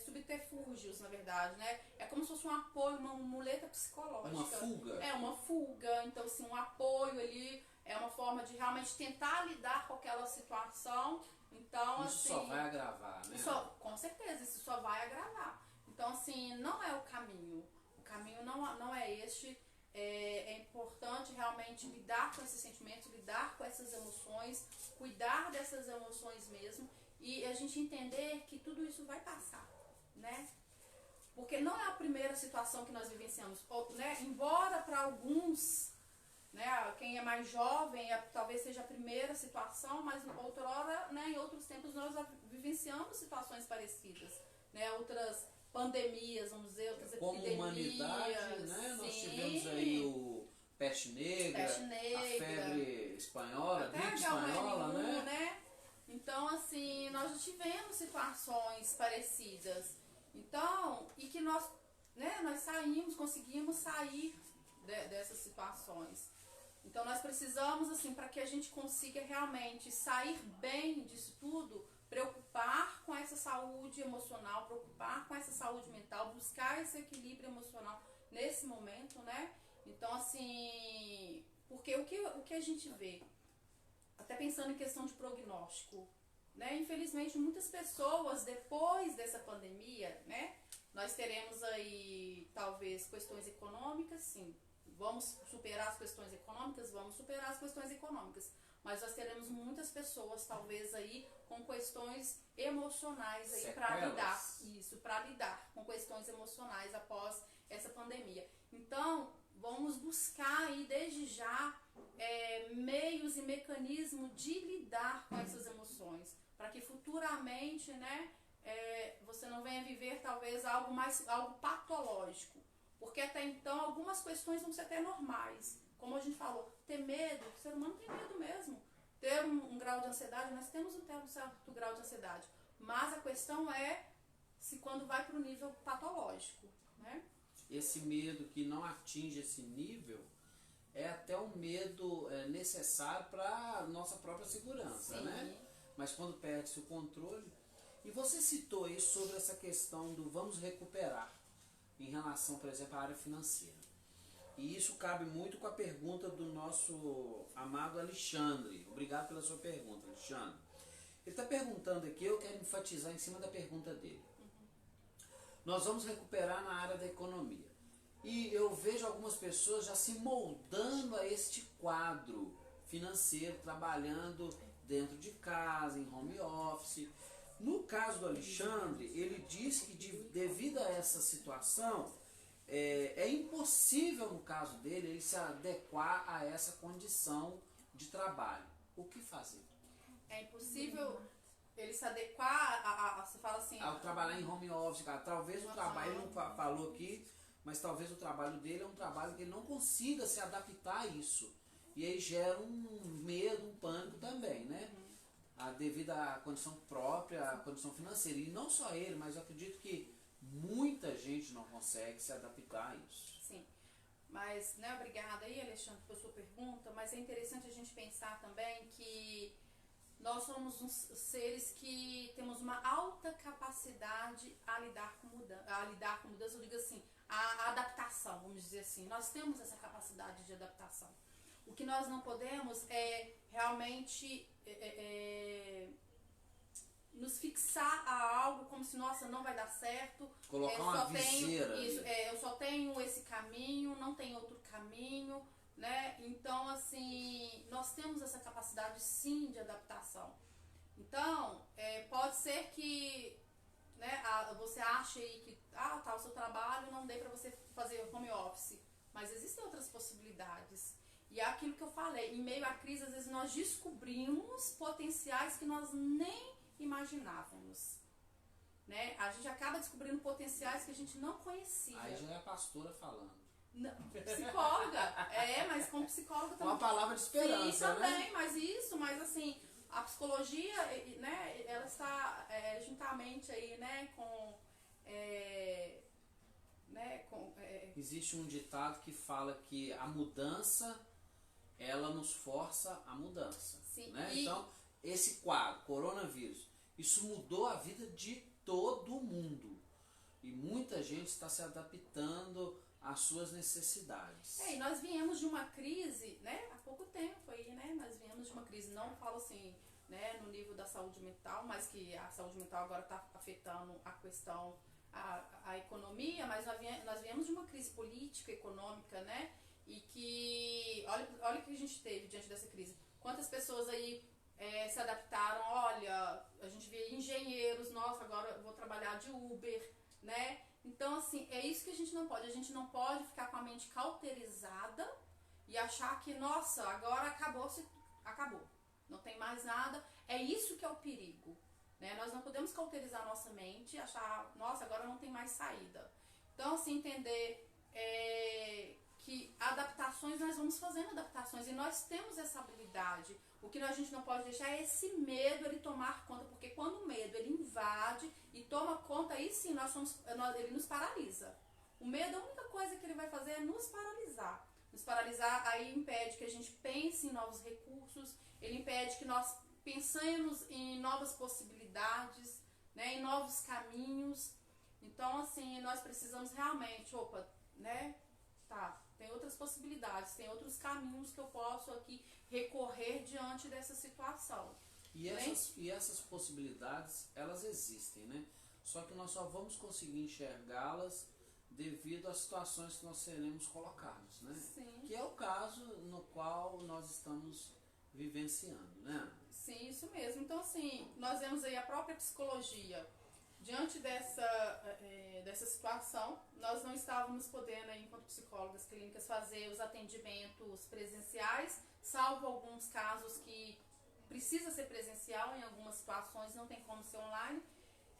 Speaker 2: subterfúgios, na verdade, né? É como se fosse um apoio, uma muleta psicológica.
Speaker 1: Uma fuga?
Speaker 2: É uma fuga, então assim, um apoio ali, É uma forma de realmente tentar lidar com aquela situação. Então,
Speaker 1: Isso
Speaker 2: assim,
Speaker 1: só vai agravar, né?
Speaker 2: com certeza, isso só vai agravar. Então, assim, não é o caminho. O caminho não é este. É importante realmente lidar com esses sentimentos, lidar com essas emoções, cuidar dessas emoções mesmo, e a gente entender que tudo isso vai passar, né? Porque não é a primeira situação que nós vivenciamos, né? Embora para alguns, né, quem é mais jovem, talvez seja a primeira situação, mas outrora, né, em outros tempos nós vivenciamos situações parecidas, né? Outras pandemias, vamos dizer, outras
Speaker 1: como
Speaker 2: epidemias.
Speaker 1: humanidade, né? Nós
Speaker 2: Sim.
Speaker 1: tivemos aí o peste negra, a febre espanhola, a gripe espanhola,
Speaker 2: né? Então, assim, nós já tivemos situações parecidas. Então, e que nós, né, nós conseguimos sair dessas situações. Então, nós precisamos, assim, para que a gente consiga realmente sair bem disso tudo, preocupar com essa saúde emocional, preocupar com essa saúde mental, buscar esse equilíbrio emocional nesse momento, né? Então, assim, porque o que a gente vê, até pensando em questão de prognóstico, né? Infelizmente, muitas pessoas, depois dessa pandemia, né? Nós teremos aí, talvez, questões econômicas, sim. Vamos superar as questões econômicas? Vamos superar as questões econômicas. Mas nós teremos muitas pessoas, talvez, aí, com questões emocionais aí para lidar. Isso, para lidar com questões emocionais após essa pandemia. Então, vamos buscar aí, desde já, meios e mecanismos de lidar com essas emoções. Para que futuramente, né, você não venha viver, talvez, algo patológico. Porque até então, algumas questões vão ser até normais. Como a gente falou, ter medo, o ser humano tem medo mesmo. Ter um grau de ansiedade, nós temos um certo grau de ansiedade. Mas a questão é se quando vai para o nível patológico, né?
Speaker 1: Esse medo que não atinge esse nível é até um medo necessário para a nossa própria segurança,
Speaker 2: Sim.
Speaker 1: né? Mas quando perde-se o controle... E você citou aí sobre essa questão do vamos recuperar em relação, por exemplo, à área financeira. E isso cabe muito com a pergunta do nosso amado Alexandre. Obrigado pela sua pergunta, Alexandre. Ele está perguntando aqui, eu quero enfatizar em cima da pergunta dele. Nós vamos recuperar na área da economia. E eu vejo algumas pessoas já se moldando a este quadro financeiro, trabalhando dentro de casa, em home office. No caso do Alexandre, ele diz que devido a essa situação, é impossível, no caso dele, ele se adequar a essa condição de trabalho. O que fazer?
Speaker 2: É impossível ele se adequar você fala assim...
Speaker 1: Ao trabalhar em home office, cara. Talvez o trabalho, ele não falou aqui, mas talvez o trabalho dele é um trabalho que ele não consiga se adaptar a isso. E aí gera um medo, um pânico também, né? Devido à condição própria, à condição financeira. E não só ele, mas eu acredito que muita gente não consegue se adaptar a isso.
Speaker 2: Sim. Mas, né, obrigada aí, Alexandre, pela sua pergunta, mas é interessante a gente pensar também que nós somos uns seres que temos uma alta capacidade a lidar com mudança, eu digo assim, a adaptação, vamos dizer assim. Nós temos essa capacidade de adaptação. O que nós não podemos é realmente nos fixar a algo como se, nossa, não vai dar certo.
Speaker 1: Colocar uma viseira.
Speaker 2: Eu só tenho esse caminho, não tem outro caminho, né? Então, assim, nós temos essa capacidade, sim, de adaptação. Então, pode ser que, né, você ache aí que o seu trabalho não dê para você fazer home office, mas existem outras possibilidades. E é aquilo que eu falei, em meio à crise, às vezes nós descobrimos potenciais que nós nem imaginávamos, né? A gente acaba descobrindo potenciais que a gente não conhecia.
Speaker 1: Aí já é a pastora falando.
Speaker 2: Não, psicóloga, mas como psicóloga também.
Speaker 1: Uma palavra de esperança,
Speaker 2: sim, também,
Speaker 1: né?
Speaker 2: mas assim, a psicologia, né, ela está juntamente aí, né, com...
Speaker 1: Existe um ditado que fala que a mudança, ela nos força a mudança.
Speaker 2: Sim.
Speaker 1: Né? Então, esse quadro, coronavírus, isso mudou a vida de todo mundo. E muita gente está se adaptando às suas necessidades.
Speaker 2: E nós viemos de uma crise, né, há pouco tempo aí, né, nós viemos de uma crise, não falo assim, né, no nível da saúde mental, mas que a saúde mental agora está afetando a questão, a economia, mas nós viemos de uma crise política, econômica, né, e que, olha o que a gente teve diante dessa crise, quantas pessoas aí se adaptaram, olha, a gente vê engenheiros, nossa, agora eu vou trabalhar de Uber, né, então assim, é isso que a gente não pode ficar com a mente cauterizada e achar que, nossa, agora acabou, não tem mais nada, é isso que é o perigo, né, nós não podemos cauterizar a nossa mente e achar, nossa, agora não tem mais saída, então assim, entender que adaptações, nós vamos fazendo adaptações e nós temos essa habilidade. O que a gente não pode deixar é esse medo ele tomar conta, porque quando o medo ele invade e toma conta, aí sim ele nos paralisa. O medo, a única coisa que ele vai fazer é nos paralisar. Nos paralisar aí impede que a gente pense em novos recursos, ele impede que nós pensemos em novas possibilidades, né, em novos caminhos. Então, assim, nós precisamos realmente, né, tem outras possibilidades, tem outros caminhos que eu posso aqui recorrer diante dessa situação.
Speaker 1: E essas possibilidades, elas existem, né? Só que nós só vamos conseguir enxergá-las devido às situações que nós seremos colocados, né?
Speaker 2: Sim.
Speaker 1: Que é o caso no qual nós estamos vivenciando, né?
Speaker 2: Sim, isso mesmo. Então, assim, nós vemos aí a própria psicologia. Diante dessa situação, nós não estávamos podendo, enquanto psicólogas clínicas, fazer os atendimentos presenciais, salvo alguns casos que precisa ser presencial, em algumas situações não tem como ser online.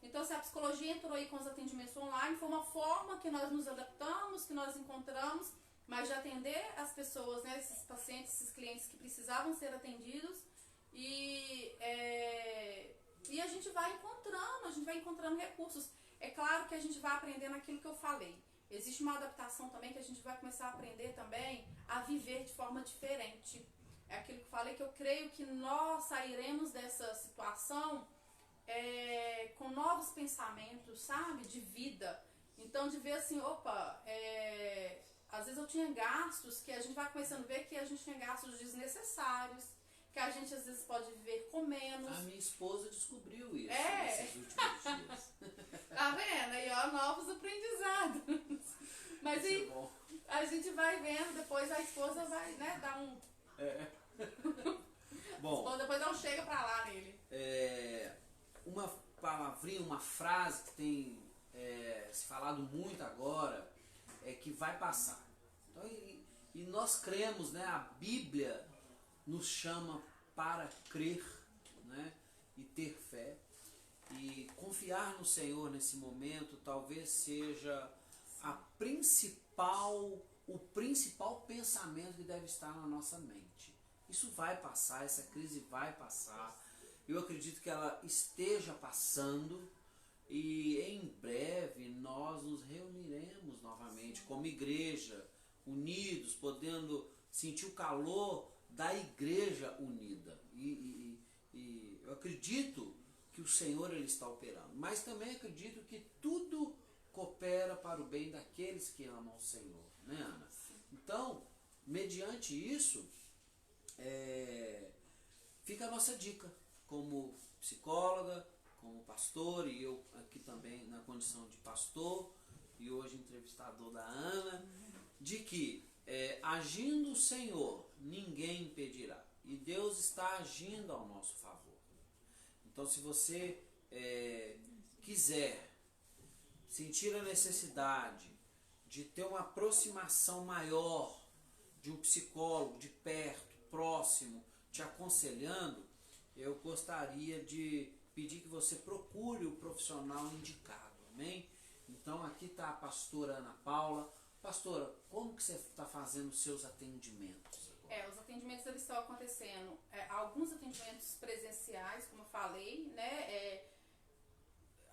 Speaker 2: Então, se a psicologia entrou aí com os atendimentos online, foi uma forma que nós nos adaptamos, que nós encontramos, mas de atender as pessoas, né, esses pacientes, esses clientes que precisavam ser atendidos e a gente vai encontrando recursos. É claro que a gente vai aprendendo aquilo que eu falei. Existe uma adaptação também que a gente vai começar a aprender também a viver de forma diferente. É aquilo que eu falei, que eu creio que nós sairemos dessa situação com novos pensamentos, sabe? De vida. Então, de ver assim, às vezes eu tinha gastos que a gente vai começando a ver que a gente tinha gastos desnecessários, que a gente às vezes pode viver com menos.
Speaker 1: A minha esposa descobriu isso nesses últimos dias.
Speaker 2: Tá vendo? Aí, novos aprendizados. Mas aí, a gente vai vendo, depois a esposa vai, né, dar um...
Speaker 1: Bom,
Speaker 2: depois não chega pra lá nele.
Speaker 1: Uma palavrinha, uma frase que tem se falado muito agora é que vai passar. Então, e nós cremos, né, a Bíblia nos chama para crer, né, e ter fé. E confiar no Senhor nesse momento talvez seja o principal pensamento que deve estar na nossa mente. Isso vai passar, essa crise vai passar. Eu acredito que ela esteja passando e em breve nós nos reuniremos novamente como igreja, unidos, podendo sentir o calor da igreja unida. E eu acredito que o Senhor ele está operando, mas também acredito que tudo coopera para o bem daqueles que amam o Senhor, né, Ana? Então, mediante isso, fica a nossa dica como psicóloga, como pastor, e eu aqui também na condição de pastor e hoje entrevistador da Ana, de que agindo o Senhor, ninguém impedirá, e Deus está agindo ao nosso favor. Então, se você quiser sentir a necessidade de ter uma aproximação maior de um psicólogo de perto, próximo, te aconselhando, eu gostaria de pedir que você procure o profissional indicado, amém? Então, aqui está a pastora Ana Paula. Pastora, como que você está fazendo os seus atendimentos?
Speaker 2: Os atendimentos eles estão acontecendo, alguns atendimentos presenciais, como eu falei, né,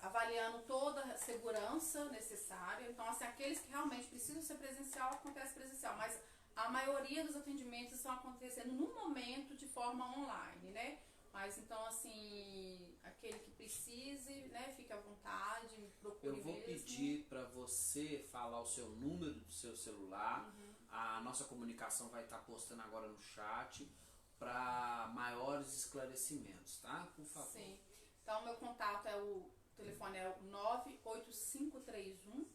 Speaker 2: avaliando toda a segurança necessária. Então, assim, aqueles que realmente precisam ser presencial, acontece presencial, mas a maioria dos atendimentos estão acontecendo no momento de forma online, né? Mas então, assim, aquele que precise, né, fique à vontade, procure
Speaker 1: Eu vou
Speaker 2: mesmo.
Speaker 1: pedir para você falar o seu número do seu celular. A nossa comunicação vai estar postando agora no chat para maiores esclarecimentos, tá? Por favor.
Speaker 2: Sim. Então, meu contato o telefone é o 98531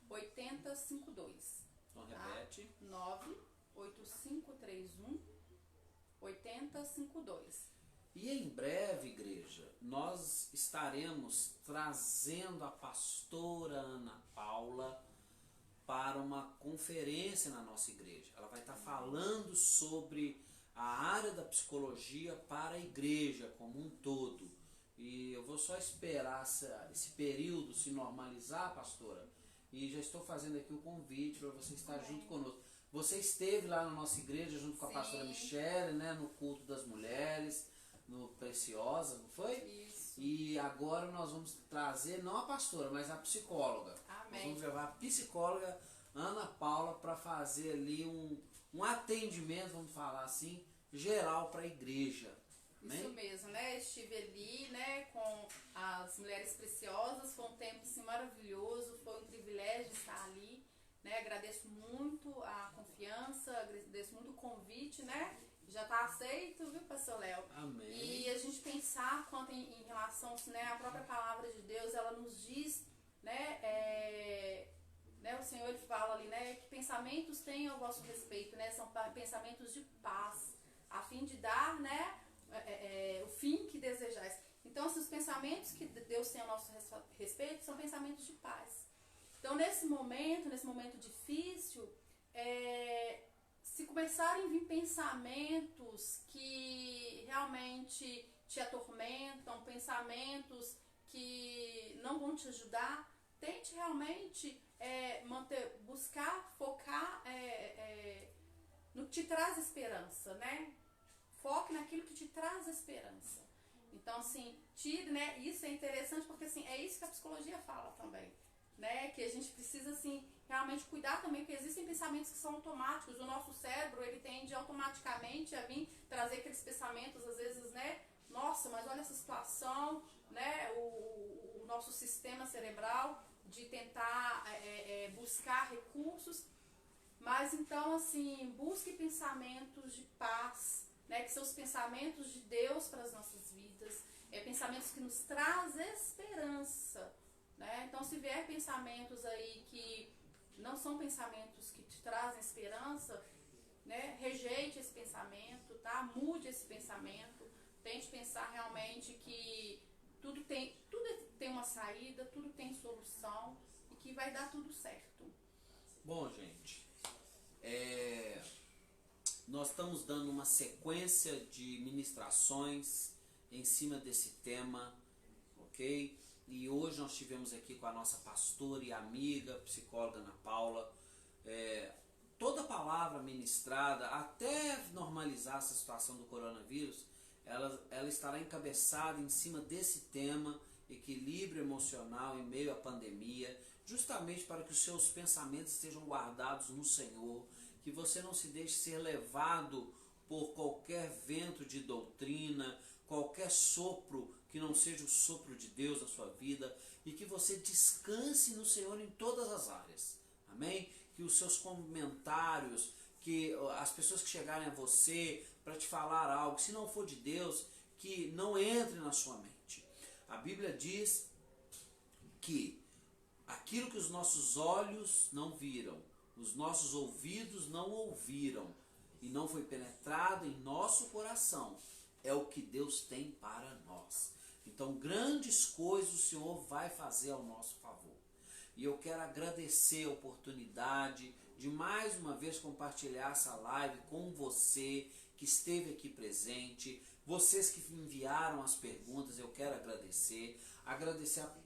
Speaker 2: 8052.
Speaker 1: Então repete.
Speaker 2: 98531 8052.
Speaker 1: E em breve, igreja, nós estaremos trazendo a pastora Ana Paula para uma conferência na nossa igreja. Ela vai estar falando sobre a área da psicologia para a igreja como um todo. E eu vou só esperar esse período se normalizar, pastora, e já estou fazendo aqui o convite para você estar junto conosco. Você esteve lá na nossa igreja junto com a pastora Michele, né, no culto das mulheres, no Preciosa, não foi?
Speaker 2: Isso.
Speaker 1: E agora nós vamos trazer, não a pastora, mas a psicóloga.
Speaker 2: Amém.
Speaker 1: Nós vamos levar a psicóloga Ana Paula para fazer ali um atendimento, vamos falar assim, geral para a igreja.
Speaker 2: Isso
Speaker 1: Amém?
Speaker 2: mesmo, né? Estive ali, né, com as Mulheres Preciosas, foi um tempo assim, maravilhoso, foi um privilégio estar ali, né? Agradeço muito a confiança, agradeço muito o convite, né? Já está aceito, viu, pastor Léo?
Speaker 1: Amém.
Speaker 2: E a gente pensar quanto em relação, né, à própria palavra de Deus, ela nos diz, né, o Senhor ele fala ali, né, que pensamentos têm ao vosso respeito, né? São pensamentos de paz, a fim de dar, né, o fim que desejais. Então, os pensamentos que Deus tem ao nosso respeito são pensamentos de paz. Então, nesse momento difícil, se começarem a vir pensamentos que realmente te atormentam, pensamentos que não vão te ajudar, tente realmente buscar, focar no que te traz esperança, né? Foque naquilo que te traz esperança. Então, assim, tire, né? Isso é interessante porque, assim, é isso que a psicologia fala também, né? Que a gente precisa, assim, realmente cuidar também, porque existem pensamentos que são automáticos. O nosso cérebro, ele tende automaticamente a vir trazer aqueles pensamentos, às vezes, né? Nossa, mas olha essa situação, né? O nosso sistema cerebral de tentar buscar recursos. Mas, então, assim, busque pensamentos de paz, né, que são os pensamentos de Deus para as nossas vidas, pensamentos que nos trazem esperança, né? Então, se vier pensamentos aí que não são pensamentos que te trazem esperança, né, rejeite esse pensamento, tá? Mude esse pensamento, tente pensar realmente que tudo tem uma saída, tudo tem solução e que vai dar tudo certo.
Speaker 1: Bom, gente, nós estamos dando uma sequência de ministrações em cima desse tema, ok? E hoje nós estivemos aqui com a nossa pastora e amiga, psicóloga Ana Paula. Toda palavra ministrada, até normalizar essa situação do coronavírus, ela estará encabeçada em cima desse tema, equilíbrio emocional em meio à pandemia, justamente para que os seus pensamentos estejam guardados no Senhor, que você não se deixe ser levado por qualquer vento de doutrina, qualquer sopro que não seja o sopro de Deus na sua vida, e que você descanse no Senhor em todas as áreas. Amém? Que os seus comentários, que as pessoas que chegarem a você para te falar algo, se não for de Deus, que não entre na sua mente. A Bíblia diz que aquilo que os nossos olhos não viram, os nossos ouvidos não ouviram e não foi penetrado em nosso coração, é o que Deus tem para nós. Então, grandes coisas o Senhor vai fazer ao nosso favor. E eu quero agradecer a oportunidade de mais uma vez compartilhar essa live com você que esteve aqui presente, vocês que enviaram as perguntas, eu quero agradecer a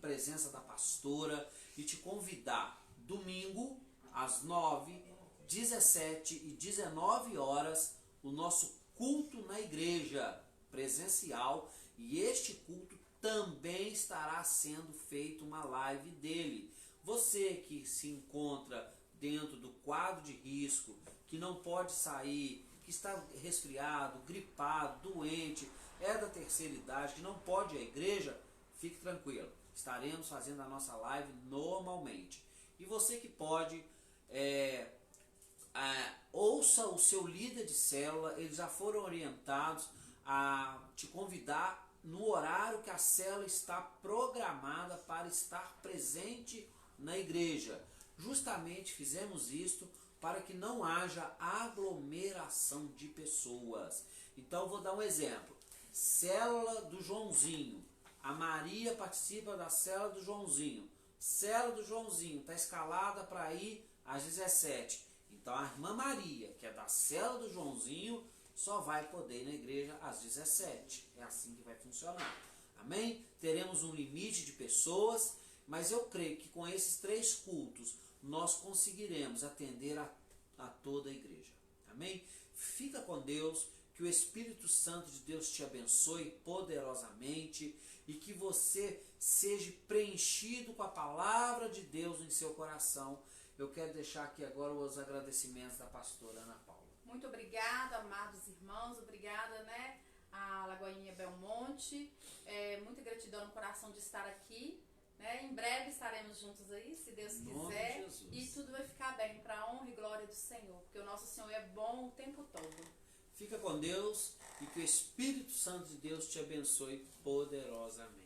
Speaker 1: presença da pastora e te convidar domingo às 9, 17 e 19 horas o nosso culto na igreja presencial, e este culto também estará sendo feito uma live dele. Você que se encontra dentro do quadro de risco, que não pode sair, que está resfriado, gripado, doente, é da terceira idade, que não pode ir à igreja, fique tranquilo. Estaremos fazendo a nossa live normalmente. E você que pode, ouça o seu líder de célula, eles já foram orientados a te convidar no horário que a célula está programada para estar presente na igreja. Justamente fizemos isto para que não haja aglomeração de pessoas. Então vou dar um exemplo. Célula do Joãozinho. A Maria participa da célula do Joãozinho. Célula do Joãozinho está escalada para ir às 17. Então a irmã Maria, que é da célula do Joãozinho, só vai poder ir na igreja às 17. É assim que vai funcionar. Amém? Teremos um limite de pessoas, mas eu creio que com esses 3 cultos nós conseguiremos atender a toda a igreja. Amém? Fica com Deus, que o Espírito Santo de Deus te abençoe poderosamente e que você seja preenchido com a palavra de Deus em seu coração. Eu quero deixar aqui agora os agradecimentos da pastora Ana Paula.
Speaker 2: Muito obrigada, amados irmãos, obrigada, né, a Lagoinha Belmonte, muita gratidão no coração de estar aqui, né? Em breve estaremos juntos aí, se Deus quiser, e tudo vai ficar bem, para a honra e glória do Senhor, porque o nosso Senhor é bom o tempo todo.
Speaker 1: Fica com Deus e que o Espírito Santo de Deus te abençoe poderosamente.